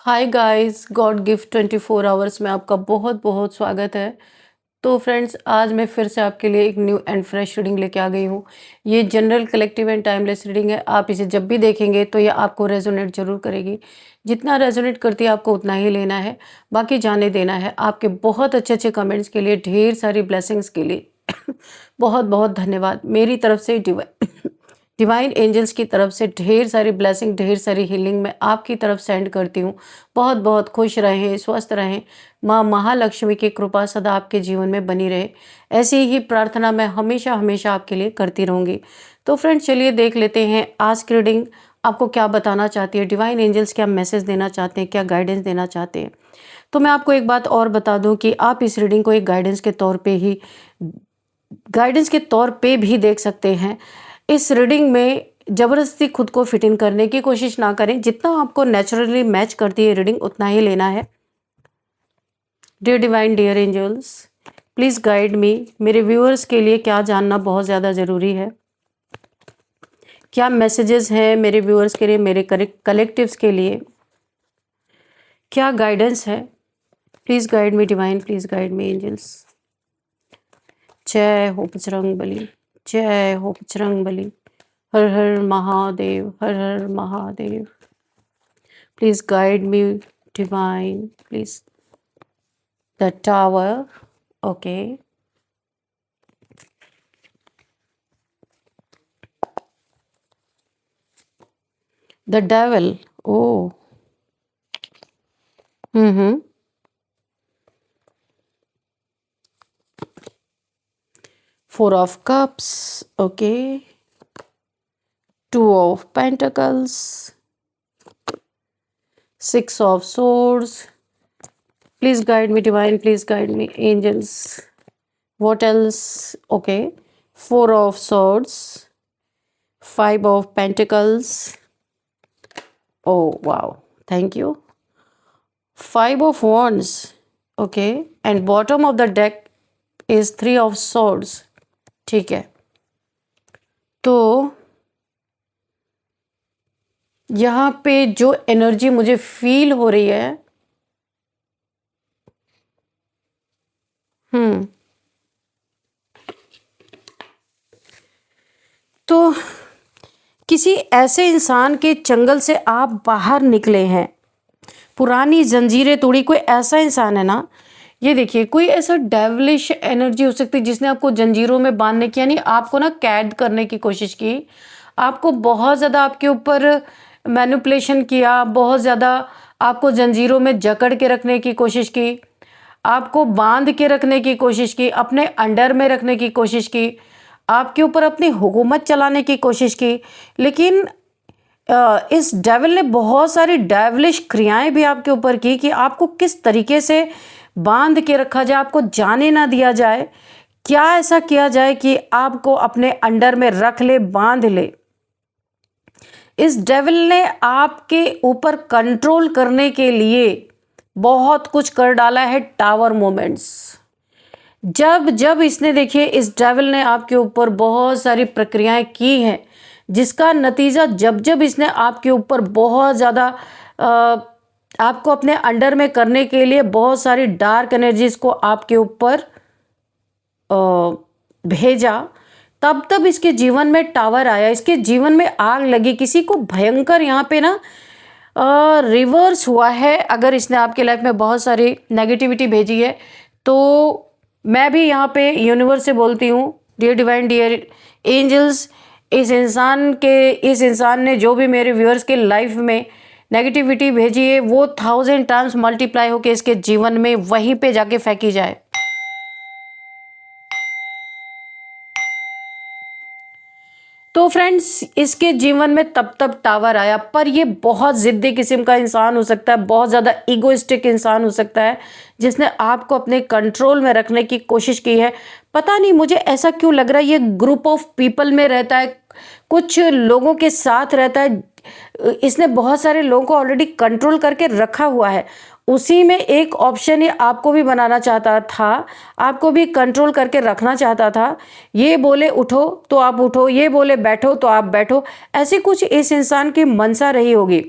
Hi guys, God gift 24 hours में आपका बहुत बहुत स्वागत है। तो फ्रेंड्स, आज मैं फिर से आपके लिए एक न्यू एंड फ्रेश रीडिंग लेके आ गई हूँ। ये general collective and timeless reading है। आप इसे जब भी देखेंगे तो ये आपको रेजोनेट जरूर करेगी। जितना रेजोनेट करती है आपको उतना ही लेना है, बाकी जाने देना है। आपके बहुत अच्छे अच्छे कमेंट्स के लिए, ढेर सारी ब्लेसिंग्स के लिए बहुत बहुत धन्यवाद। मेरी तरफ से डिवाइन एंजल्स की तरफ से ढेर सारी ब्लेसिंग, ढेर सारी हीलिंग मैं आपकी तरफ सेंड करती हूँ। बहुत बहुत खुश रहें, स्वस्थ रहें। माँ महालक्ष्मी की कृपा सदा आपके जीवन में बनी रहे, ऐसी ही प्रार्थना मैं हमेशा हमेशा आपके लिए करती रहूँगी। तो फ्रेंड्स, चलिए देख लेते हैं आज की रीडिंग आपको क्या बताना चाहती है। डिवाइन एंजल्स क्या मैसेज देना चाहते हैं, क्या गाइडेंस देना चाहते हैं। तो मैं आपको एक बात और बता दूं कि आप इस रीडिंग को एक गाइडेंस के तौर पे भी देख सकते हैं। इस रीडिंग में ज़बरदस्ती खुद को फिट इन करने की कोशिश ना करें। जितना आपको नेचुरली मैच करती है रीडिंग, उतना ही लेना है। Dear divine, dear angels, please guide me. मेरे व्यूअर्स के लिए क्या जानना बहुत ज़्यादा ज़रूरी है, क्या मैसेजेस हैं मेरे व्यूअर्स के लिए, मेरे कलेक्टिव्स के लिए, क्या गाइडेंस है। Please guide me divine, please guide me angels. जय हो बजरंग बली, जय हो बजरंग बली। हर हर महादेव, हर हर Mahadev. Please guide me divine, please. The tower, okay. The devil, oh. Hmm. 4 of cups, okay. 2 of pentacles, 6 of swords. Please guide me divine, please guide me angels. What else? Okay. 4 of swords, 5 of pentacles. Oh wow, thank you. 5 of wands, okay. And bottom of the deck is 3 of swords. ठीक है। तो यहाँ पे जो energy मुझे feel हो रही है, तो किसी ऐसे इंसान के चंगल से आप बाहर निकले हैं, पुरानी जंजीरें तोड़ी। कोई ऐसा इंसान है ना, ये देखिए, कोई ऐसा डेविलिश एनर्जी हो सकती है जिसने आपको जंजीरों में बांधने की, यानी आपको ना कैद करने की कोशिश की। आपको बहुत ज़्यादा आपके ऊपर मैनिपुलेशन किया, बहुत ज़्यादा आपको जंजीरों में जकड़ के रखने की कोशिश की, आपको बांध के रखने की कोशिश की, अपने अंडर में रखने की कोशिश की, आपके ऊपर अपनी हुकूमत चलाने की कोशिश की। लेकिन इस डेविल ने बहुत सारी डेविलिश क्रियाएं भी आपके ऊपर की कि आपको किस तरीके से बांध के रखा जाए, आपको जाने ना दिया जाए। क्या ऐसा किया जाए कि आपको अपने अंडर में रख ले, बांध ले। इस डेविल ने आपके ऊपर कंट्रोल करने के लिए बहुत कुछ कर डाला है। टावर मोमेंट्स, जब जब इसने, देखिए, इस डेविल ने आपके ऊपर बहुत सारी प्रक्रियाएं की हैं, जिसका नतीजा जब जब इसने आपके ऊपर बहुत ज़्यादा आपको अपने अंडर में करने के लिए बहुत सारी डार्क एनर्जीज को आपके ऊपर भेजा, तब तब इसके जीवन में टावर आया, इसके जीवन में आग लगी। किसी को भयंकर यहाँ पे ना रिवर्स हुआ है। अगर इसने आपके लाइफ में बहुत सारी नेगेटिविटी भेजी है, तो मैं भी यहाँ पे यूनिवर्स से बोलती हूँ, डियर डिवाइन, डियर एंजल्स, इस इंसान ने जो भी मेरे व्यूअर्स के लाइफ में नेगेटिविटी भेजी है, वो 1000 टाइम्स मल्टीप्लाई होकर इसके जीवन में वहीं पे जाके फेंकी जाए। तो फ्रेंड्स, इसके जीवन में तब तब टावर आया, पर ये बहुत ज़िद्दी किस्म का इंसान हो सकता है, बहुत ज़्यादा ईगोइस्टिक इंसान हो सकता है, जिसने आपको अपने कंट्रोल में रखने की कोशिश की है। पता नहीं, मुझे ऐसा क्यों लग रहा है, ये ग्रुप ऑफ पीपल में रहता है, कुछ लोगों के साथ रहता है। इसने बहुत सारे लोगों को ऑलरेडी कंट्रोल करके रखा हुआ है। उसी में एक ऑप्शन ये आपको भी बनाना चाहता था, आपको भी कंट्रोल करके रखना चाहता था। ये बोले उठो तो आप उठो, ये बोले बैठो तो आप बैठो। ऐसी कुछ इस इंसान की मनसा रही होगी।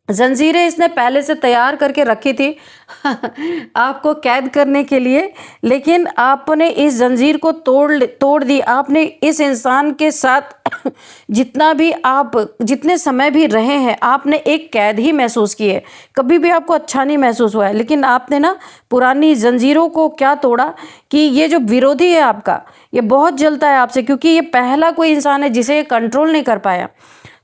जंजीरें इसने पहले से तैयार करके रखी थी आपको कैद करने के लिए, लेकिन आपने इस जंजीर को तोड़ दी। आपने इस इंसान के साथ जितना भी आप जितने समय भी रहे हैं, आपने एक कैद ही महसूस की है। कभी भी आपको अच्छा नहीं महसूस हुआ है, लेकिन आपने ना पुरानी जंजीरों को क्या तोड़ा कि ये जो विरोधी है आपका, ये बहुत जलता है आपसे, क्योंकि ये पहला कोई इंसान है जिसे ये कंट्रोल नहीं कर पाया।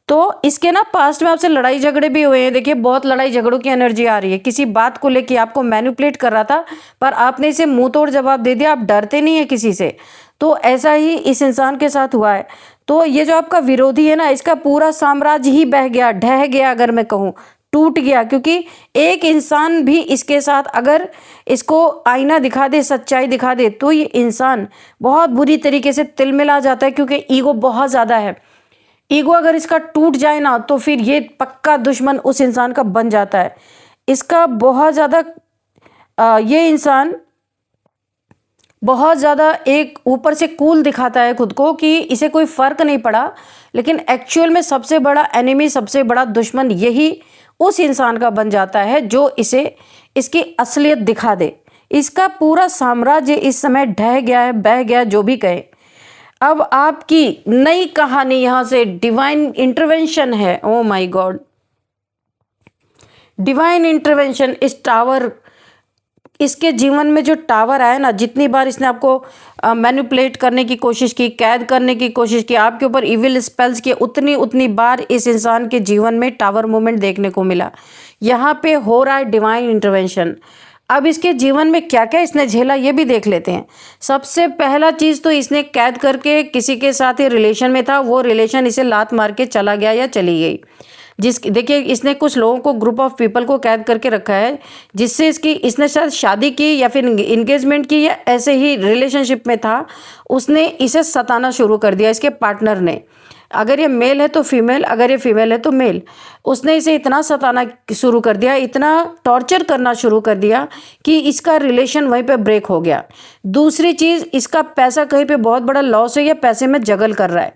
तो इसके ना पास्ट में आपसे लड़ाई झगड़े भी हुए हैं। देखिए, बहुत लड़ाई झगड़ों की एनर्जी आ रही है। किसी बात को लेके आपको मैनिपुलेट कर रहा था, पर आपने इसे मुंह तोड़ जवाब दे दिया। आप डरते नहीं है किसी से। तो ऐसा ही इस इंसान के साथ हुआ है। तो ये जो आपका विरोधी है ना, इसका पूरा साम्राज्य ही बह गया, ढह गया, अगर मैं कहूँ टूट गया। क्योंकि एक इंसान भी इसके साथ अगर इसको आईना दिखा दे, सच्चाई दिखा दे, तो ये इंसान बहुत बुरी तरीके से तिलमिला जाता है, क्योंकि ईगो बहुत ज़्यादा है। ईगो अगर इसका टूट जाए ना, तो फिर ये पक्का दुश्मन उस इंसान का बन जाता है। इसका बहुत ज़्यादा ये इंसान बहुत ज़्यादा एक ऊपर से कूल दिखाता है खुद को कि इसे कोई फ़र्क नहीं पड़ा, लेकिन एक्चुअल में सबसे बड़ा एनिमी, सबसे बड़ा दुश्मन यही उस इंसान का बन जाता है जो इसे इसकी असलियत दिखा दे। इसका पूरा साम्राज्य इस समय ढह गया है, बह गया, जो भी कहे। अब आपकी नई कहानी यहाँ से डिवाइन इंटरवेंशन है। ओ माय गॉड, डिवाइन इंटरवेंशन। इस टावर, इसके जीवन में जो टावर आया ना, जितनी बार इसने आपको मैनिपुलेट करने की कोशिश की, कैद करने की कोशिश की, आपके ऊपर इविल स्पेल्स किए, उतनी बार इस इंसान के जीवन में टावर मूवमेंट देखने को मिला। यहाँ पे हो रहा है डिवाइन इंटरवेंशन। अब इसके जीवन में क्या क्या इसने झेला, ये भी देख लेते हैं। सबसे पहला चीज़ तो इसने कैद करके किसी के साथ ही रिलेशन में था, वो रिलेशन इसे लात मार के चला गया या चली गई। देखिए, इसने कुछ लोगों को, ग्रुप ऑफ पीपल को कैद करके रखा है, जिससे इसने शायद शादी की या फिर इंगेजमेंट की, या ऐसे ही रिलेशनशिप में था। उसने इसे सताना शुरू कर दिया, इसके पार्टनर ने। अगर ये मेल है तो फीमेल, अगर ये फीमेल है तो मेल। उसने इसे इतना सताना शुरू कर दिया, इतना टॉर्चर करना शुरू कर दिया कि इसका रिलेशन वहीं पे ब्रेक हो गया। दूसरी चीज़, इसका पैसा कहीं पे बहुत बड़ा लॉस है, या पैसे में जगल कर रहा है,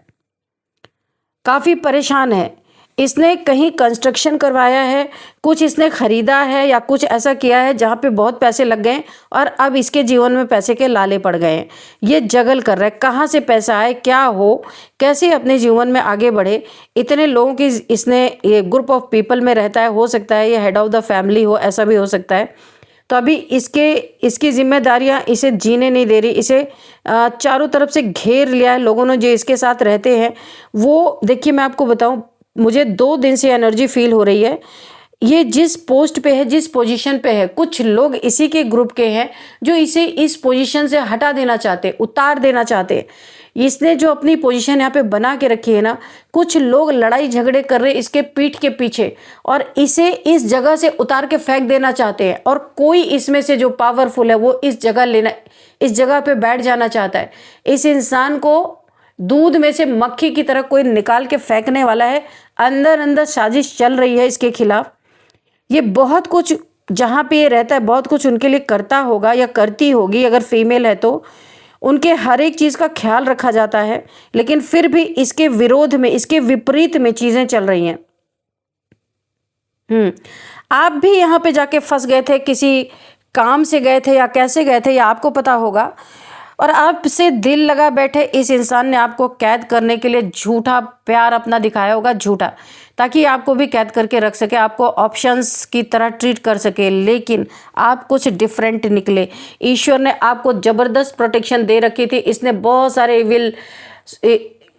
काफ़ी परेशान है। इसने कहीं कंस्ट्रक्शन करवाया है, कुछ इसने खरीदा है, या कुछ ऐसा किया है जहाँ पे बहुत पैसे लग गए, और अब इसके जीवन में पैसे के लाले पड़ गए हैं। ये जगल कर रहा है, कहाँ से पैसा आए, क्या हो, कैसे अपने जीवन में आगे बढ़े। इतने लोगों की इसने, ये ग्रुप ऑफ पीपल में रहता है, हो सकता है ये हेड ऑफ द फैमिली हो, ऐसा भी हो सकता है। तो अभी इसकी जिम्मेदारियां इसे जीने नहीं दे रही। इसे चारों तरफ से घेर लिया है लोगों ने जो इसके साथ रहते हैं। वो देखिए, मैं आपको बताऊं, मुझे 2 दिन से एनर्जी फील हो रही है। ये जिस पोस्ट पे है, जिस पोजीशन पे है, कुछ लोग इसी के ग्रुप के हैं जो इसे इस पोजीशन से हटा देना चाहते, उतार देना चाहते। इसने जो अपनी पोजीशन यहाँ पे बना के रखी है ना, कुछ लोग लड़ाई झगड़े कर रहे इसके पीठ के पीछे, और इसे इस जगह से उतार के फेंक देना चाहते हैं। और कोई इसमें से जो पावरफुल है वो इस जगह पे बैठ जाना चाहता है। इस इंसान को दूध में से मक्खी की तरह कोई निकाल के फेंकने वाला है। अंदर अंदर साजिश चल रही है इसके खिलाफ। ये बहुत कुछ, जहाँ पे ये रहता है, बहुत कुछ उनके लिए करता होगा या करती होगी। अगर फीमेल है तो उनके हर एक चीज़ का ख्याल रखा जाता है, लेकिन फिर भी इसके विरोध में, इसके विपरीत में चीज़ें चल रही हैं। आप भी यहाँ पे जाके फंस गए थे, किसी काम से गए थे या कैसे गए थे, या आपको पता होगा, और आपसे दिल लगा बैठे इस इंसान ने आपको कैद करने के लिए झूठा प्यार अपना दिखाया होगा, झूठा, ताकि आपको भी कैद करके रख सके, आपको ऑप्शंस की तरह ट्रीट कर सके। लेकिन आप कुछ डिफरेंट निकले। ईश्वर ने आपको ज़बरदस्त प्रोटेक्शन दे रखी थी। इसने बहुत सारे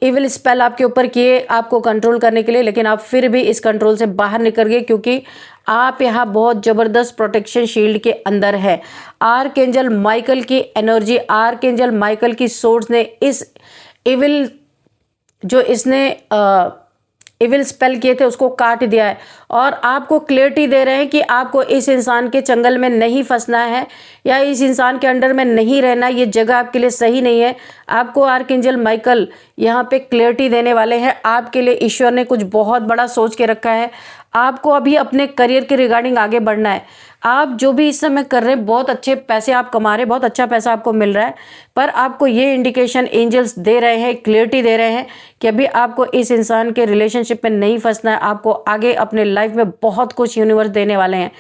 इविल स्पेल आपके ऊपर किए आपको कंट्रोल करने के लिए, लेकिन आप फिर भी इस कंट्रोल से बाहर निकल गए, क्योंकि आप यहाँ बहुत ज़बरदस्त प्रोटेक्शन शील्ड के अंदर है। आर्कएंजल माइकल की एनर्जी, आर्कएंजल माइकल की सोर्स ने इस इविल, जो इसने इविल स्पेल किए थे, उसको काट दिया है। और आपको क्लियरिटी दे रहे हैं कि आपको इस इंसान के चंगल में नहीं फंसना है, या इस इंसान के अंडर में नहीं रहना। ये जगह आपके लिए सही नहीं है। आपको आर्कएंजल माइकल यहाँ पे क्लियरिटी देने वाले हैं। आपके लिए ईश्वर ने कुछ बहुत बड़ा सोच के रखा है। आपको अभी अपने करियर के रिगार्डिंग आगे बढ़ना है। आप जो भी इस समय कर रहे हैं, बहुत अच्छे पैसे आप कमा रहे हैं, बहुत अच्छा पैसा आपको मिल रहा है, पर आपको ये इंडिकेशन एंजल्स दे रहे हैं, क्लियरिटी दे रहे हैं कि अभी आपको इस इंसान के रिलेशनशिप में नहीं फंसना है। आपको आगे अपने लाइफ में बहुत कुछ यूनिवर्स देने वाले हैं।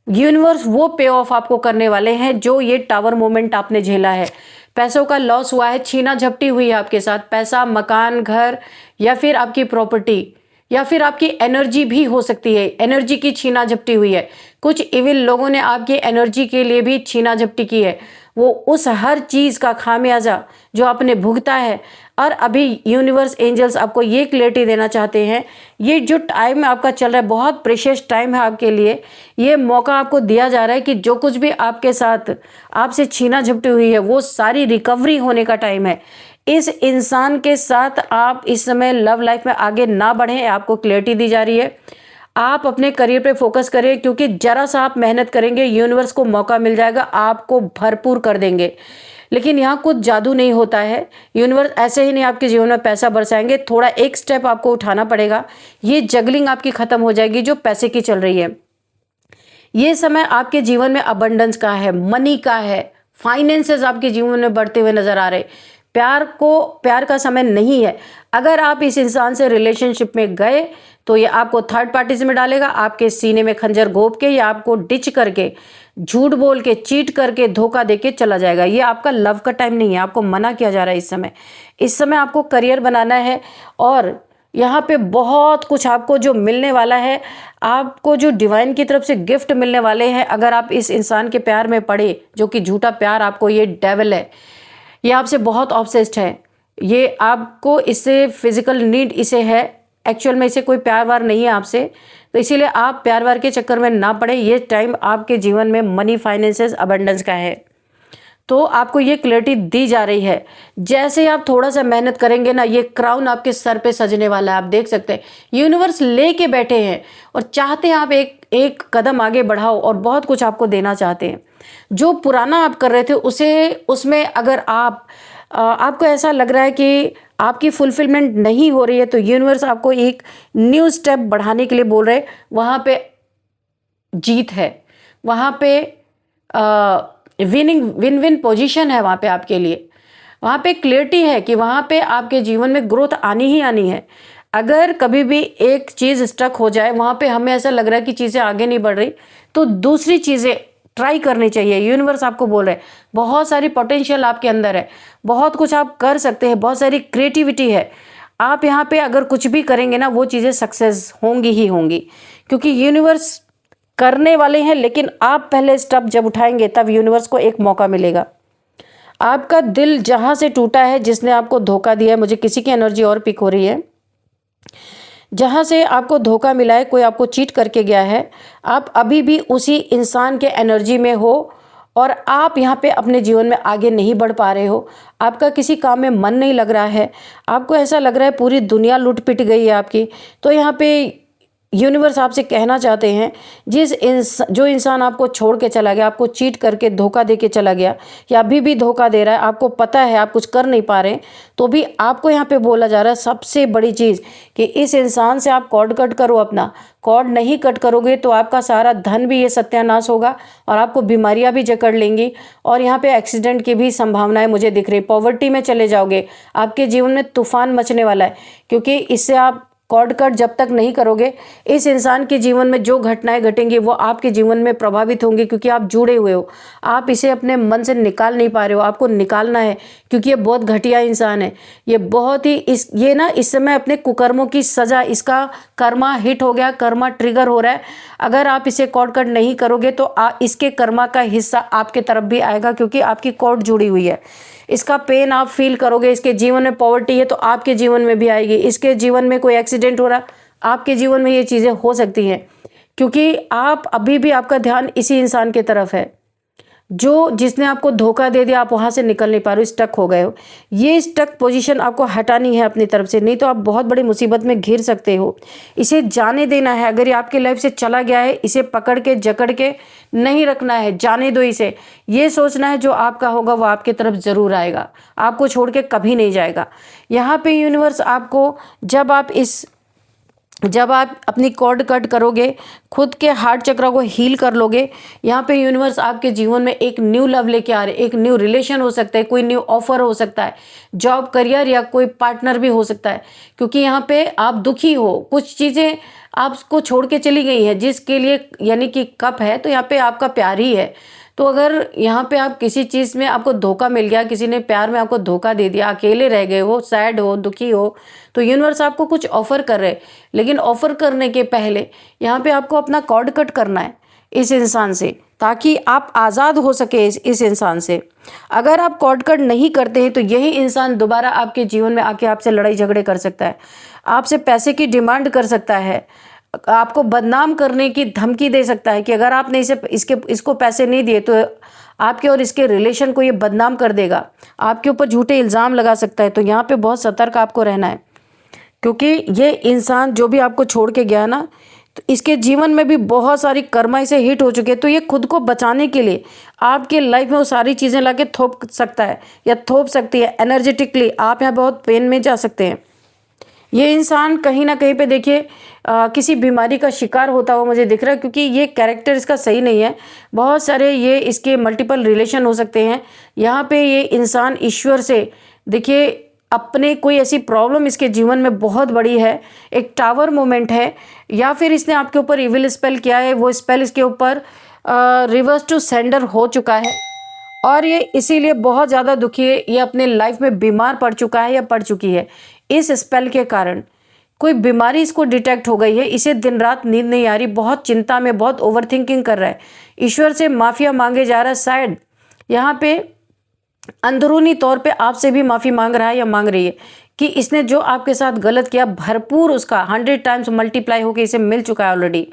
यूनिवर्स वो पे ऑफ आपको करने वाले हैं जो ये टावर मोमेंट आपने झेला है। पैसों का लॉस हुआ है, छीना झपटी हुई है आपके साथ, पैसा, मकान, घर, या फिर आपकी प्रॉपर्टी, या फिर आपकी एनर्जी भी हो सकती है। एनर्जी की छीना झपटी हुई है, कुछ इविल लोगों ने आपकी एनर्जी के लिए भी छीना झपटी की है। वो उस हर चीज़ का खामियाजा जो आपने भुगता है, और अभी यूनिवर्स एंजल्स आपको ये क्लैरिटी देना चाहते हैं। ये जो टाइम आपका चल रहा है, बहुत प्रेशियस टाइम है आपके लिए। ये मौका आपको दिया जा रहा है कि जो कुछ भी आपके साथ आपसे छीना झपटी हुई है, वो सारी रिकवरी होने का टाइम है। इस इंसान के साथ आप इस समय लव लाइफ में आगे ना बढ़ें, आपको क्लैरिटी दी जा रही है। आप अपने करियर पे फोकस करें, क्योंकि जरा सा आप मेहनत करेंगे, यूनिवर्स को मौका मिल जाएगा, आपको भरपूर कर देंगे। लेकिन यहाँ कुछ जादू नहीं होता है, यूनिवर्स ऐसे ही नहीं आपके जीवन में पैसा बरसाएंगे। थोड़ा एक स्टेप आपको उठाना पड़ेगा। ये जगलिंग आपकी खत्म हो जाएगी जो पैसे की चल रही है। ये समय आपके जीवन में अबंडेंस का है, मनी का है, फाइनेंसेस आपके जीवन में बढ़ते हुए नजर आ रहे। प्यार का समय नहीं है। अगर आप इस इंसान से रिलेशनशिप में गए तो ये आपको थर्ड पार्टीज में डालेगा, आपके सीने में खंजर घोंप के, या आपको डिच करके, झूठ बोल के, चीट करके, धोखा देके चला जाएगा। ये आपका लव का टाइम नहीं है, आपको मना किया जा रहा है इस समय। इस समय आपको करियर बनाना है, और यहाँ पे बहुत कुछ आपको जो मिलने वाला है, आपको जो डिवाइन की तरफ से गिफ्ट मिलने वाले हैं। अगर आप इस इंसान के प्यार में पड़े, जो कि झूठा प्यार, आपको ये डेविल है, ये आपसे बहुत ऑब्सेस्ड है, ये आपको इससे फिजिकल नीड इसे है, एक्चुअल में इसे कोई प्यार वार नहीं है आपसे। तो इसीलिए आप प्यार वार के चक्कर में ना पड़े। ये टाइम आपके जीवन में मनी, फाइनेंसेस, अबंडेंस का है। तो आपको ये क्लैरिटी दी जा रही है। जैसे आप थोड़ा सा मेहनत करेंगे ना, ये क्राउन आपके सर पे सजने वाला है। आप देख सकते हैं यूनिवर्स लेके बैठे हैं और चाहते हैं आप एक कदम आगे बढ़ाओ, और बहुत कुछ आपको देना चाहते हैं। जो पुराना आप कर रहे थे उसमें अगर आपको ऐसा लग रहा है कि आपकी फुलफिलमेंट नहीं हो रही है, तो यूनिवर्स आपको एक न्यू स्टेप बढ़ाने के लिए बोल रहे हैं। वहाँ पे जीत है, वहाँ पे विन विन पोजीशन है वहाँ पे आपके लिए। वहाँ पे क्लियरिटी है कि वहाँ पे आपके जीवन में ग्रोथ आनी ही आनी है। अगर कभी भी एक चीज़ स्टक हो जाए, वहाँ पे हमें ऐसा लग रहा है कि चीज़ें आगे नहीं बढ़ रही, तो दूसरी चीज़ें ट्राई करनी चाहिए। यूनिवर्स आपको बोल रहे हैं बहुत सारी पोटेंशियल आपके अंदर है, बहुत कुछ आप कर सकते हैं, बहुत सारी क्रिएटिविटी है। आप यहाँ पे अगर कुछ भी करेंगे ना, वो चीज़ें सक्सेस होंगी ही होंगी, क्योंकि यूनिवर्स करने वाले हैं। लेकिन आप पहले स्टेप जब उठाएंगे, तब यूनिवर्स को एक मौका मिलेगा। आपका दिल जहाँ से टूटा है, जिसने आपको धोखा दिया है, मुझे किसी की एनर्जी और पिक हो रही है, जहाँ से आपको धोखा मिला है, कोई आपको चीट करके गया है, आप अभी भी उसी इंसान के एनर्जी में हो, और आप यहाँ पे अपने जीवन में आगे नहीं बढ़ पा रहे हो। आपका किसी काम में मन नहीं लग रहा है, आपको ऐसा लग रहा है पूरी दुनिया लूट पिट गई है आपकी। तो यहाँ पे यूनिवर्स आपसे कहना चाहते हैं, जो इंसान आपको छोड़ के चला गया, आपको चीट करके धोखा दे के चला गया, या अभी भी धोखा दे रहा है, आपको पता है आप कुछ कर नहीं पा रहे, तो भी आपको यहाँ पे बोला जा रहा है सबसे बड़ी चीज़ कि इस इंसान से आप कॉर्ड कट करो। अपना कॉर्ड नहीं कट करोगे तो आपका सारा धन भी ये सत्यानाश होगा, और आपको बीमारियाँ भी जकड़ लेंगी, और यहाँ पे एक्सीडेंट की भी संभावनाएं मुझे दिख रही। पॉवर्टी में चले जाओगे, आपके जीवन में तूफान मचने वाला है, क्योंकि इससे आप कॉर्ड कट जब तक नहीं करोगे, इस इंसान के जीवन में जो घटनाएं घटेंगी वो आपके जीवन में प्रभावित होंगी, क्योंकि आप जुड़े हुए हो। आप इसे अपने मन से निकाल नहीं पा रहे हो, आपको निकालना है, क्योंकि ये बहुत घटिया इंसान है। ये बहुत ही ये ना इस समय अपने कुकर्मों की सज़ा, इसका कर्मा हिट हो गया, कर्मा ट्रिगर हो रहा है। अगर आप इसे कॉर्ड कट नहीं करोगे तो इसके कर्मा का हिस्सा आपके तरफ भी आएगा, क्योंकि आपकी कॉर्ड जुड़ी हुई है। इसका पेन आप फील करोगे। इसके जीवन में पॉवर्टी है तो आपके जीवन में भी आएगी। इसके जीवन में कोई एक्सीडेंट हो रहा, आपके जीवन में ये चीज़ें हो सकती हैं, क्योंकि आप अभी भी आपका ध्यान इसी इंसान की तरफ है जिसने आपको धोखा दे दिया। आप वहाँ से निकल नहीं पा रहे हो, स्टक हो गए हो। ये स्टक पोजीशन आपको हटानी है अपनी तरफ से, नहीं तो आप बहुत बड़ी मुसीबत में घिर सकते हो। इसे जाने देना है। अगर ये आपके लाइफ से चला गया है, इसे पकड़ के जकड़ के नहीं रखना है, जाने दो इसे। ये सोचना है जो आपका होगा वो आपकी तरफ ज़रूर आएगा, आपको छोड़ के कभी नहीं जाएगा। यहाँ पे यूनिवर्स आपको, जब आप इस जब आप अपनी कॉर्ड कट करोगे, खुद के हार्ट चक्र को हील कर लोगे, यहाँ पे यूनिवर्स आपके जीवन में एक न्यू लव लेके आ रहे, एक न्यू रिलेशन हो सकता है, कोई न्यू ऑफर हो सकता है, जॉब करियर या कोई पार्टनर भी हो सकता है। क्योंकि यहाँ पे आप दुखी हो, कुछ चीज़ें आपको छोड़ के चली गई हैं जिसके लिए यानी कि कप है, तो यहाँ पे आपका प्यार ही है। तो अगर यहाँ पे आप किसी चीज़ में आपको धोखा मिल गया, किसी ने प्यार में आपको धोखा दे दिया, अकेले रह गए हो, सैड हो, दुखी हो, तो यूनिवर्स आपको कुछ ऑफर कर रहे, लेकिन ऑफर करने के पहले यहाँ पे आपको अपना कॉर्ड कट करना है इस इंसान से, ताकि आप आज़ाद हो सके इस इंसान से। अगर आप कॉर्ड कट नहीं करते हैं तो यही इंसान दोबारा आपके जीवन में आके आपसे लड़ाई झगड़े कर सकता है, आपसे पैसे की डिमांड कर सकता है, आपको बदनाम करने की धमकी दे सकता है कि अगर आपने इसको पैसे नहीं दिए तो आपके और इसके रिलेशन को ये बदनाम कर देगा, आपके ऊपर झूठे इल्ज़ाम लगा सकता है। तो यहाँ पे बहुत सतर्क आपको रहना है, क्योंकि ये इंसान जो भी आपको छोड़ के गया ना, तो इसके जीवन में भी बहुत सारी कर्मा इसे हिट हो चुके हैं। तो ये खुद को बचाने के लिए आपके लाइफ में वो सारी चीज़ें ला के थोप सकता है या थोप सकती है एनर्जेटिकली। आप यहाँ बहुत पेन में जा सकते हैं। ये इंसान कहीं ना कहीं पे देखिए किसी बीमारी का शिकार होता हुआ मुझे दिख रहा है, क्योंकि ये कैरेक्टर इसका सही नहीं है। बहुत सारे ये इसके मल्टीपल रिलेशन हो सकते हैं। यहाँ पे ये इंसान ईश्वर से देखिए अपने कोई ऐसी प्रॉब्लम इसके जीवन में बहुत बड़ी है, एक टावर मोमेंट है, या फिर इसने आपके ऊपर इविल स्पेल किया है, वो स्पेल इसके ऊपर रिवर्स टू सेंडर हो चुका है और ये इसीलिए बहुत ज़्यादा दुखी है। ये अपने लाइफ में बीमार पड़ चुका है या पड़ चुकी है। इस स्पेल के कारण कोई बीमारी इसको डिटेक्ट हो गई है। इसे दिन रात नींद नहीं आ रही, बहुत चिंता में, बहुत ओवर थिंकिंग कर रहा है, ईश्वर से माफिया मांगे जा रहा है। शायद यहाँ पे अंदरूनी तौर पे आपसे भी माफ़ी मांग रहा है या मांग रही है कि इसने जो आपके साथ गलत किया भरपूर उसका 100 टाइम्स मल्टीप्लाई होकर इसे मिल चुका है ऑलरेडी।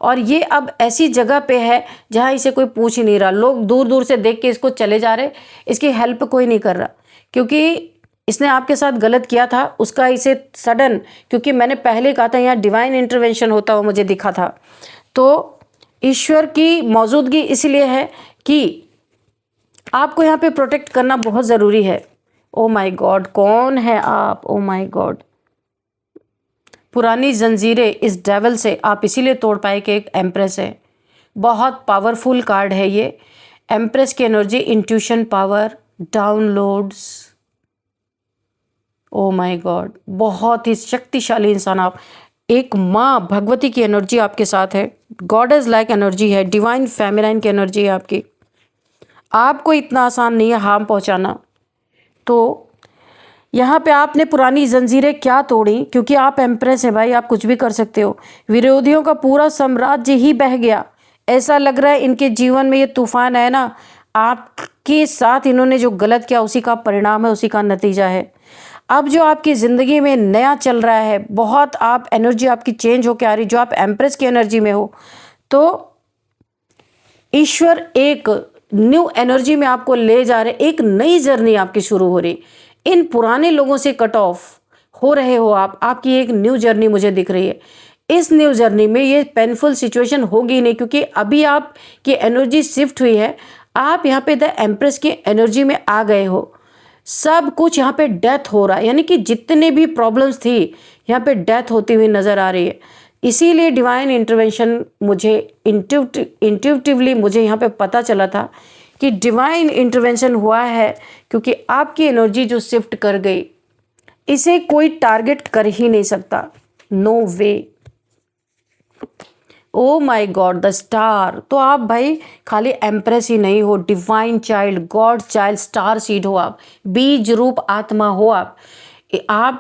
और ये अब ऐसी जगह पे है जहाँ इसे कोई पूछ ही नहीं रहा, लोग दूर दूर से देख के इसको चले जा रहे, इसकी हेल्प कोई नहीं कर रहा, क्योंकि इसने आपके साथ गलत किया था उसका इसे सडन, क्योंकि मैंने पहले कहा था यहाँ डिवाइन इंटरवेंशन होता हुआ मुझे दिखा था। तो ईश्वर की मौजूदगी इसलिए है कि आपको यहाँ पे प्रोटेक्ट करना बहुत ज़रूरी है। ओ माय गॉड, कौन है आप? ओ माय गॉड, पुरानी जंजीरें इस डेवल से आप इसीलिए तोड़ पाए कि एक एम्प्रेस है। बहुत पावरफुल कार्ड है ये एम्प्रेस की energy, intuition power, downloads. O my God, बहुत ही शक्तिशाली इंसान आप। एक माँ भगवती की एनर्जी आपके साथ है, गॉडेस लाइक एनर्जी है, डिवाइन फेमिनाइन की एनर्जी है आपकी। आपको इतना आसान नहीं है हार्म पहुंचाना। तो यहाँ पे आपने पुरानी जंजीरें क्या तोड़ी, क्योंकि आप एम्प्रेस हैं भाई, आप कुछ भी कर सकते हो। विरोधियों का पूरा साम्राज्य ही बह गया, ऐसा लग रहा है इनके जीवन में ये तूफान है ना, आपके साथ इन्होंने जो गलत किया उसी का परिणाम है, उसी का नतीजा है। अब जो आपकी ज़िंदगी में नया चल रहा है, बहुत आप एनर्जी आपकी चेंज होकर आ रही, जो आप एम्प्रेस की एनर्जी में हो, तो ईश्वर एक न्यू एनर्जी में आपको ले जा रहे, एक नई जर्नी आपकी शुरू हो रही। इन पुराने लोगों से कट ऑफ हो रहे हो आप, आपकी एक न्यू जर्नी मुझे दिख रही है। इस न्यू जर्नी में ये पेनफुल सिचुएशन होगी नहीं, क्योंकि अभी आपकी एनर्जी शिफ्ट हुई है। आप यहाँ पे द एम्प्रेस की एनर्जी में आ गए हो। सब कुछ यहाँ पे डेथ हो रहा है, यानी कि जितने भी प्रॉब्लम्स थी यहाँ पे डेथ होती हुई नज़र आ रही है। इसीलिए डिवाइन इंटरवेंशन मुझे इंट्यूटिवली मुझे यहाँ पे पता चला था कि डिवाइन इंटरवेंशन हुआ है, क्योंकि आपकी एनर्जी जो शिफ्ट कर गई, इसे कोई टारगेट कर ही नहीं सकता। No way. Oh my god, the star. तो आप भाई खाली एम्प्रेस ही नहीं हो, divine child, god child, star seed हो आप, बीज रूप आत्मा हो आप।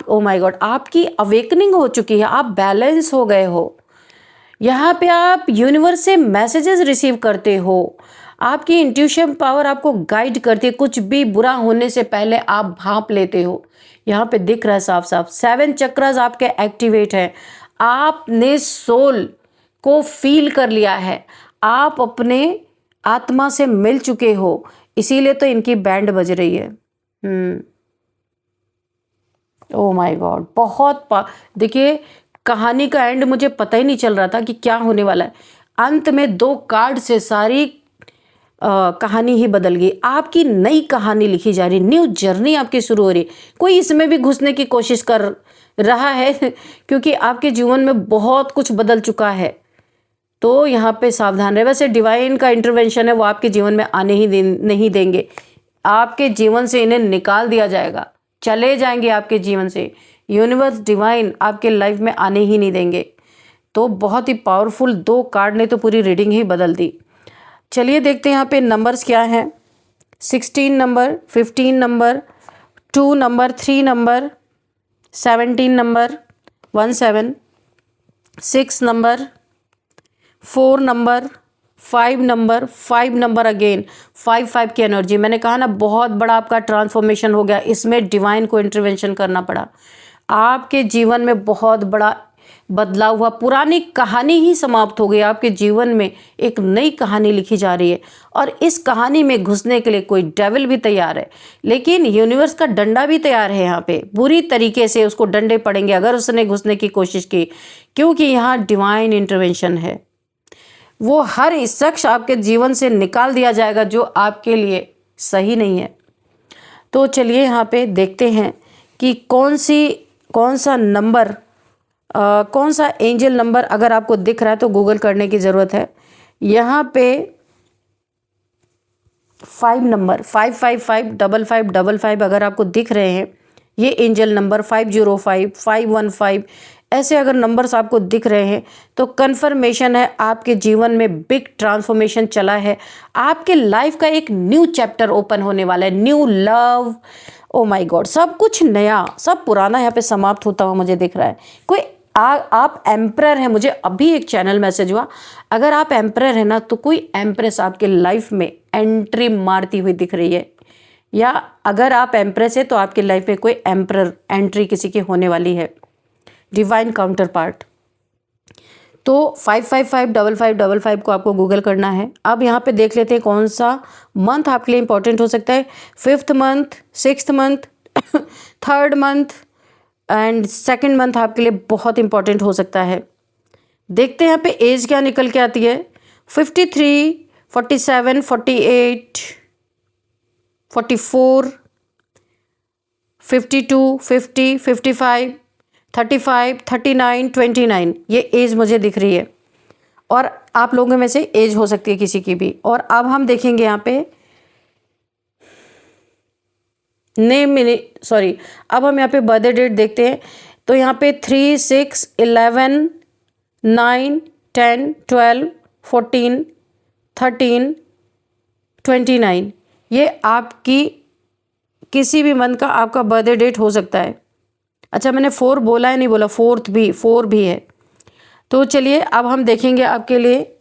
ओ माय गॉड, आपकी अवेकनिंग हो चुकी है, आप बैलेंस हो गए हो। यहाँ पे आप यूनिवर्स से मैसेजेस रिसीव करते हो, आपकी इंट्यूशन पावर आपको गाइड करती है, कुछ भी बुरा होने से पहले आप भांप लेते हो। यहाँ पे दिख रहा है साफ साफ 7 चक्रास आपके एक्टिवेट हैं। आपने सोल को फील कर लिया है, आप अपने आत्मा से मिल चुके हो, इसीलिए तो इनकी बैंड बज रही है। ओ माय गॉड, बहुत देखिए कहानी का एंड मुझे पता ही नहीं चल रहा था कि क्या होने वाला है। अंत में 2 कार्ड से सारी कहानी ही बदल गई। आपकी नई कहानी लिखी जा रही, न्यू जर्नी आपकी शुरू हो रही। कोई इसमें भी घुसने की कोशिश कर रहा है क्योंकि आपके जीवन में बहुत कुछ बदल चुका है, तो यहाँ पे सावधान रहे। वैसे डिवाइन का इंटरवेंशन है, वो आपके जीवन में आने ही नहीं देंगे। आपके जीवन से इन्हें निकाल दिया जाएगा, चले जाएंगे आपके जीवन से। यूनिवर्स डिवाइन आपके लाइफ में आने ही नहीं देंगे। तो बहुत ही पावरफुल 2 कार्ड ने तो पूरी रीडिंग ही बदल दी। चलिए देखते हैं यहाँ पे नंबर्स क्या हैं। 16 number, 15 number, 2 number, 3 number, 17 number, 17, 6 number, 4 number, 5 number, 5 number again, 5 की एनर्जी। मैंने कहा ना बहुत बड़ा आपका ट्रांसफॉर्मेशन हो गया, इसमें डिवाइन को इंटरवेंशन करना पड़ा। आपके जीवन में बहुत बड़ा बदलाव हुआ, पुरानी कहानी ही समाप्त हो गई। आपके जीवन में एक नई कहानी लिखी जा रही है और इस कहानी में घुसने के लिए कोई डेविल भी तैयार है, लेकिन यूनिवर्स का डंडा भी तैयार है। यहाँ पे बुरी तरीके से उसको डंडे पड़ेंगे अगर उसने घुसने की कोशिश की, क्योंकि यहाँ डिवाइन इंटरवेंशन है। वो हर इस शख्स आपके जीवन से निकाल दिया जाएगा जो आपके लिए सही नहीं है। तो चलिए यहाँ पे देखते हैं कि कौन सा नंबर, कौन सा एंजल नंबर अगर आपको दिख रहा है तो गूगल करने की ज़रूरत है। यहाँ पे 5 नंबर, 5555555 अगर आपको दिख रहे हैं, ये एंजल नंबर 505, 515 ऐसे अगर नंबर्स आपको दिख रहे हैं तो कन्फर्मेशन है आपके जीवन में बिग ट्रांसफॉर्मेशन चला है। आपके लाइफ का एक न्यू चैप्टर ओपन होने वाला है, new love. O my God, सब कुछ नया, सब पुराना यहाँ पे समाप्त होता हुआ मुझे दिख रहा है। कोई आप एम्परर हैं, मुझे अभी एक चैनल मैसेज हुआ, अगर आप एम्परर हैं ना तो कोई एम्प्रेस आपके लाइफ में एंट्री मारती हुई दिख रही है, या अगर आप एम्प्रेस है तो आपके लाइफ में कोई एम्परर एंट्री किसी की होने वाली है, डिवाइन काउंटर पार्ट। तो 5555555 को आपको गूगल करना है। अब यहाँ पे देख लेते हैं कौन सा मंथ आपके लिए इंपॉर्टेंट हो सकता है। 5th month, 6th month, 3rd month and 2nd month आपके लिए बहुत इंपॉर्टेंट हो सकता है। देखते हैं यहाँ पे एज क्या निकल के आती है। 53, 47, 48, 44, 52, 50, 55, 35, 39, 29 ये एज मुझे दिख रही है, और आप लोगों में से एज हो सकती है किसी की भी। और अब हम देखेंगे यहाँ पे अब हम यहाँ पे बर्थडे डेट देखते हैं। तो यहाँ पे 3, 6, 11, 9, 10, 12, 14, 13, 29 ये आपकी किसी भी मंथ का आपका बर्थडे डेट हो सकता है। अच्छा, मैंने 4 बोला है, नहीं बोला, 4 भी है। तो चलिए अब हम देखेंगे आपके लिए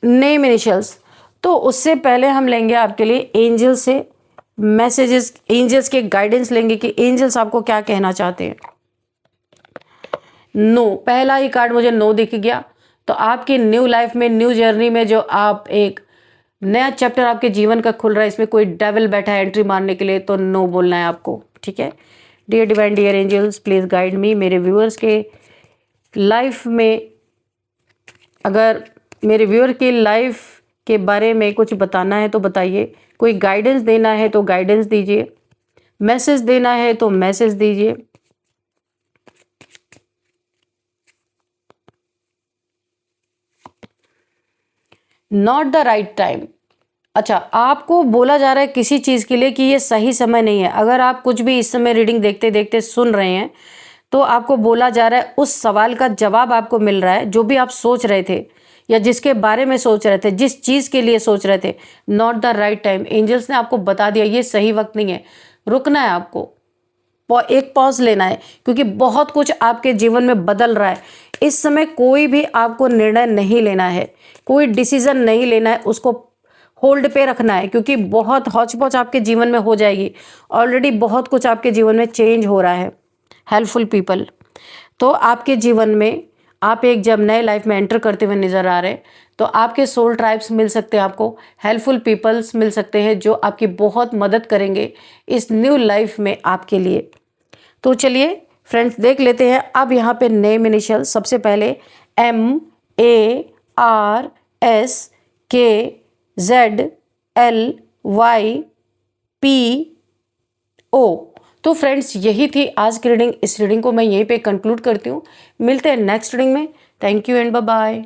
नेम इनिशियल्स। तो उससे पहले हम लेंगे आपके लिए एंजल से मैसेजेस, एंजल्स के गाइडेंस लेंगे कि एंजल्स आपको क्या कहना चाहते हैं। नो, पहला ही कार्ड मुझे नो दिख गया। तो आपकी न्यू लाइफ में, न्यू जर्नी में जो आप एक नया चैप्टर आपके जीवन का खुल रहा है, इसमें कोई डेविल बैठा है एंट्री मारने के लिए, तो नो बोलना है आपको, ठीक है। Dear divine, dear angels, please guide me. मेरे व्यूअर्स के लाइफ में, अगर मेरे व्यूअर की लाइफ के बारे में कुछ बताना है तो बताइए, कोई गाइडेंस देना है तो गाइडेंस दीजिए, मैसेज देना है तो मैसेज दीजिए। Not the right time. अच्छा, आपको बोला जा रहा है किसी चीज़ के लिए कि ये सही समय नहीं है। अगर आप कुछ भी इस समय रीडिंग देखते देखते सुन रहे हैं तो आपको बोला जा रहा है उस सवाल का जवाब आपको मिल रहा है जो भी आप सोच रहे थे या जिसके बारे में सोच रहे थे, जिस चीज़ के लिए सोच रहे थे। Not the right time, angels ने आपको बता दिया ये सही वक्त नहीं है। रुकना है आपको, एक पॉज लेना है, क्योंकि बहुत कुछ आपके जीवन में बदल रहा है। इस समय कोई भी आपको निर्णय नहीं लेना है, कोई डिसीजन नहीं लेना है, उसको होल्ड पे रखना है, क्योंकि बहुत हौच पौच आपके जीवन में हो जाएगी। ऑलरेडी बहुत कुछ आपके जीवन में चेंज हो रहा है। हेल्पफुल पीपल, तो आपके जीवन में आप एक जब नए लाइफ में एंटर करते हुए नज़र आ रहे हैं तो आपके सोल ट्राइब्स मिल सकते हैं, आपको हेल्पफुल पीपल्स मिल सकते हैं जो आपकी बहुत मदद करेंगे इस न्यू लाइफ में आपके लिए। तो चलिए फ्रेंड्स देख लेते हैं अब यहाँ पे नेम इनिशियल। सबसे पहले MARSKZLYPO। तो तो फ्रेंड्स यही थी आज की रीडिंग। इस रीडिंग को मैं यहीं पे कंक्लूड करती हूँ। मिलते हैं नेक्स्ट रीडिंग में। Thank you and bye bye.